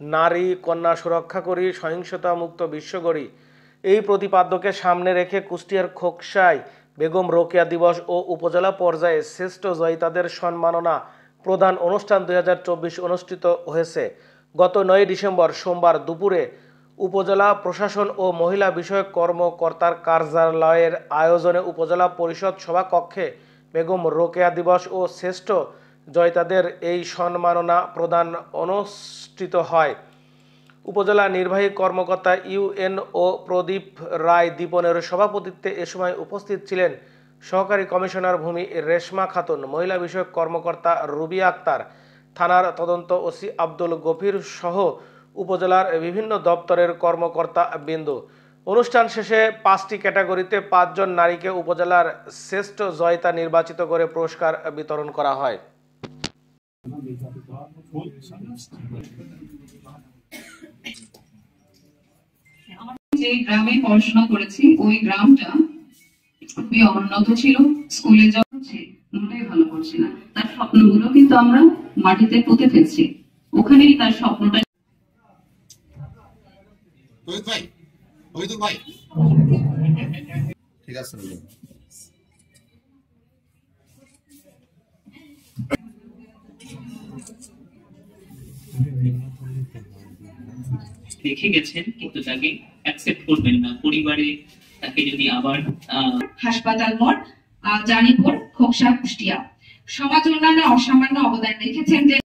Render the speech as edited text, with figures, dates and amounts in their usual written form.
নারী কন্যা সুরক্ষা করি, সহিংসতা মুক্ত বিশ্ব গড়ি, এই প্রতিপাদ্যকে সামনে রেখে কুষ্টিয়ার খোকসায় বেগম রোকেয়া দিবস ও উপজেলা পর্যায়ে শ্রেষ্ঠ জয়িতাদের সম্মাননা প্রদান অনুষ্ঠান 2024 অনুষ্ঠিত হয়েছে। গত 9 ডিসেম্বর সোমবার দুপুরে উপজেলা প্রশাসন ও মহিলা বিষয়ক কর্মকর্তার কার্যালয়ের আয়োজনে উপজেলা পরিষদ সভাকক্ষে বেগম রোকেয়া দিবস ও শ্রেষ্ঠ জয়িতাদের এই সম্মাননা প্রদান অনুষ্ঠিত হয়। উপজেলা নির্বাহী কর্মকর্তা ইউএনও প্রদীপ রায় দীপনের সভাপতিত্বে এ সময় উপস্থিত ছিলেন সহকারী কমিশনার ভূমি রেশমা খাতুন, মহিলা বিষয়ক কর্মকর্তা রুবিয়া আক্তার, থানার তদন্ত ওসি আব্দুল গফির সহ উপজেলার বিভিন্ন দপ্তরের কর্মকর্তা বিন্দু। অনুষ্ঠান শেষে 5টি ক্যাটাগরিতে 5 জন নারীকে উপজেলার শ্রেষ্ঠ জয়িতা নির্বাচিত করে পুরস্কার বিতরণ করা হয়। যে গ্রামে পড়াশোনা করেছি ওই গ্রামটা খুবই অনুন্নত ছিল, স্কুলে যাচ্ছে মোটেই ভালো করছে না। তার স্বপ্নগুলো কিন্তু আমরা মাটিতে পুঁতে ফেলছি, ওখানেই তার স্বপ্নটা। ঠিক আছে, দেখে গেছেন কিন্তু তাকে অ্যাকসেপ্ট করবেন না পরিবারে, তাকে যদি আবার হাসপাতাল মোড়, জানিপুর, খোকসা, কুষ্টিয়া। সমাজ উন্নয়নে অসামান্য অবদান রেখেছেন যে